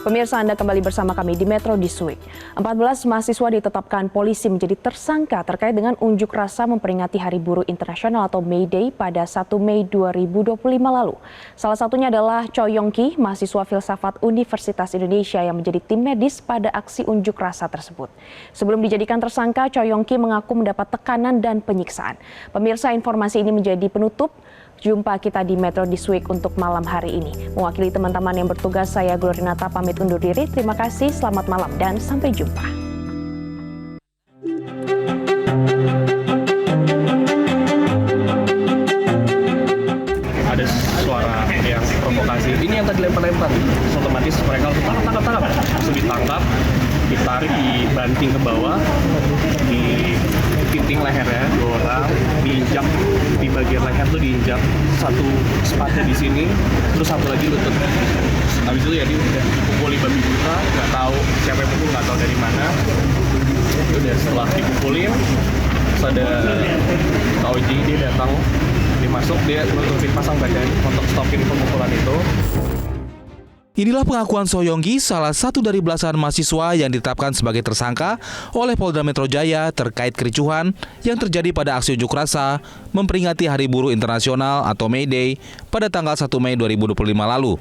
Pemirsa, Anda kembali bersama kami di Metro This Week. 14 mahasiswa ditetapkan polisi menjadi tersangka terkait dengan unjuk rasa memperingati Hari Buruh Internasional atau May Day pada 1 Mei 2025 lalu. Salah satunya adalah Choi Yong-ki, mahasiswa filsafat Universitas Indonesia yang menjadi tim medis pada aksi unjuk rasa tersebut. Sebelum dijadikan tersangka, Choi Yong-ki mengaku mendapat tekanan dan penyiksaan. Pemirsa, informasi ini menjadi penutup jumpa kita di Metro This Week untuk malam hari ini. Mewakili teman-teman yang bertugas, saya Glorinata pamit undur diri. Terima kasih, selamat malam dan sampai jumpa. Ada suara yang provokasi. Ini yang tadi lempar-lempar. Otomatis mereka langsung tangkap. Langsung ditangkap, ditarik, dibanting ke bawah, ditinting lehernya 2 orang, diinjak di bagian leher tuh diinjak, satu sepatnya di sini, terus satu lagi lutut. Habis itu ya dia udah dipukuli babi buta, nggak tahu siapa yang pukul, nggak tahu dari mana. Udah setelah dipukulin, terus ada Oji, dia datang, dia masuk, dia nutupin pasang badan untuk stopin pemukulan itu. Inilah pengakuan Choi Yong-ki, salah satu dari belasan mahasiswa yang ditetapkan sebagai tersangka oleh Polda Metro Jaya terkait kericuhan yang terjadi pada aksi unjuk rasa memperingati Hari Buruh Internasional atau May Day pada tanggal 1 Mei 2025 lalu.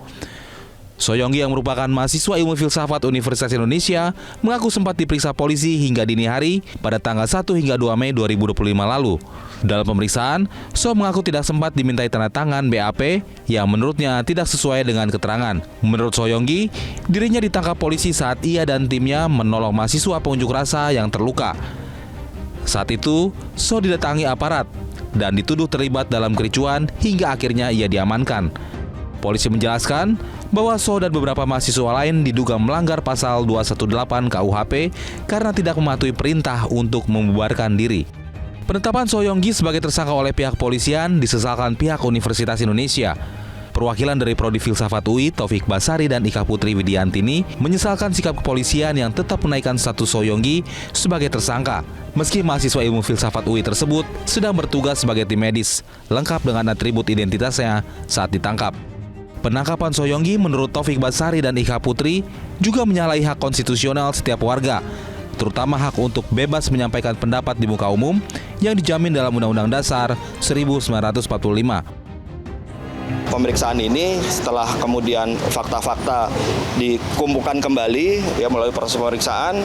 Choi Yong-ki yang merupakan mahasiswa ilmu filsafat Universitas Indonesia mengaku sempat diperiksa polisi hingga dini hari pada tanggal 1 hingga 2 Mei 2025 lalu. Dalam pemeriksaan, Choi mengaku tidak sempat dimintai tanda tangan BAP yang menurutnya tidak sesuai dengan keterangan. Menurut Choi Yong-ki, dirinya ditangkap polisi saat ia dan timnya menolong mahasiswa pengunjuk rasa yang terluka. Saat itu, Choi didatangi aparat dan dituduh terlibat dalam kericuan hingga akhirnya ia diamankan. Polisi menjelaskan bahwa Choi dan beberapa mahasiswa lain diduga melanggar pasal 218 KUHP karena tidak mematuhi perintah untuk membubarkan diri. Penetapan Choi Yong-ki sebagai tersangka oleh pihak polisian disesalkan pihak Universitas Indonesia. Perwakilan dari Prodi Filsafat UI, Taufik Basari dan Ika Putri Widiantini menyesalkan sikap kepolisian yang tetap menaikkan status Choi Yong-ki sebagai tersangka. Meski mahasiswa ilmu filsafat UI tersebut sedang bertugas sebagai tim medis, lengkap dengan atribut identitasnya saat ditangkap. Penangkapan Choi Yong-ki menurut Taufik Basari dan Ika Putri juga menyalahi hak konstitusional setiap warga, terutama hak untuk bebas menyampaikan pendapat di muka umum yang dijamin dalam Undang-Undang Dasar 1945. Pemeriksaan ini setelah kemudian fakta-fakta dikumpulkan kembali ya melalui proses pemeriksaan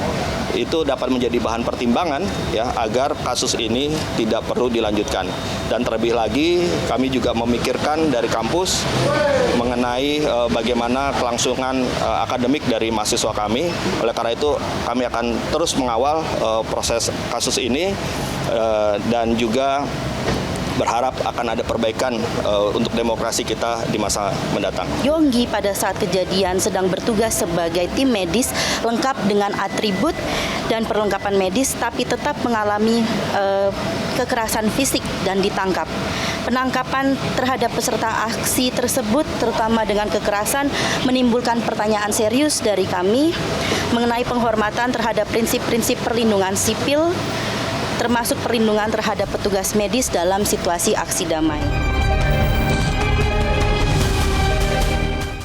itu dapat menjadi bahan pertimbangan ya agar kasus ini tidak perlu dilanjutkan. Dan terlebih lagi kami juga memikirkan dari kampus mengenai bagaimana kelangsungan akademik dari mahasiswa kami. Oleh karena itu kami akan terus mengawal proses kasus ini dan juga berharap akan ada perbaikan untuk demokrasi kita di masa mendatang. Yong-ki pada saat kejadian sedang bertugas sebagai tim medis lengkap dengan atribut dan perlengkapan medis, tapi tetap mengalami kekerasan fisik dan ditangkap. Penangkapan terhadap peserta aksi tersebut, terutama dengan kekerasan, menimbulkan pertanyaan serius dari kami mengenai penghormatan terhadap prinsip-prinsip perlindungan sipil, termasuk perlindungan terhadap petugas medis dalam situasi aksi damai.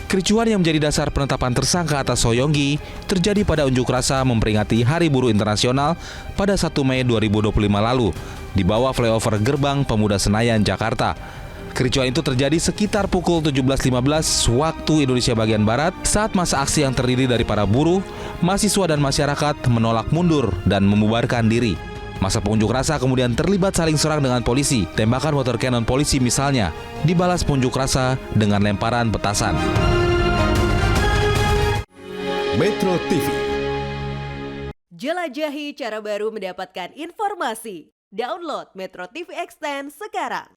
Kericuhan yang menjadi dasar penetapan tersangka atas Choi Yong-ki terjadi pada unjuk rasa memperingati Hari Buruh Internasional pada 1 Mei 2025 lalu di bawah flyover Gerbang Pemuda Senayan, Jakarta. Kericuhan itu terjadi sekitar pukul 17.15 waktu Indonesia bagian Barat saat masa aksi yang terdiri dari para buruh, mahasiswa dan masyarakat menolak mundur dan membubarkan diri. Masa pengunjuk rasa kemudian terlibat saling serang dengan polisi. Tembakan water cannon polisi misalnya dibalas pengunjuk rasa dengan lemparan petasan. Metro TV. Jelajahi cara baru mendapatkan informasi. Download Metro TV Extend sekarang.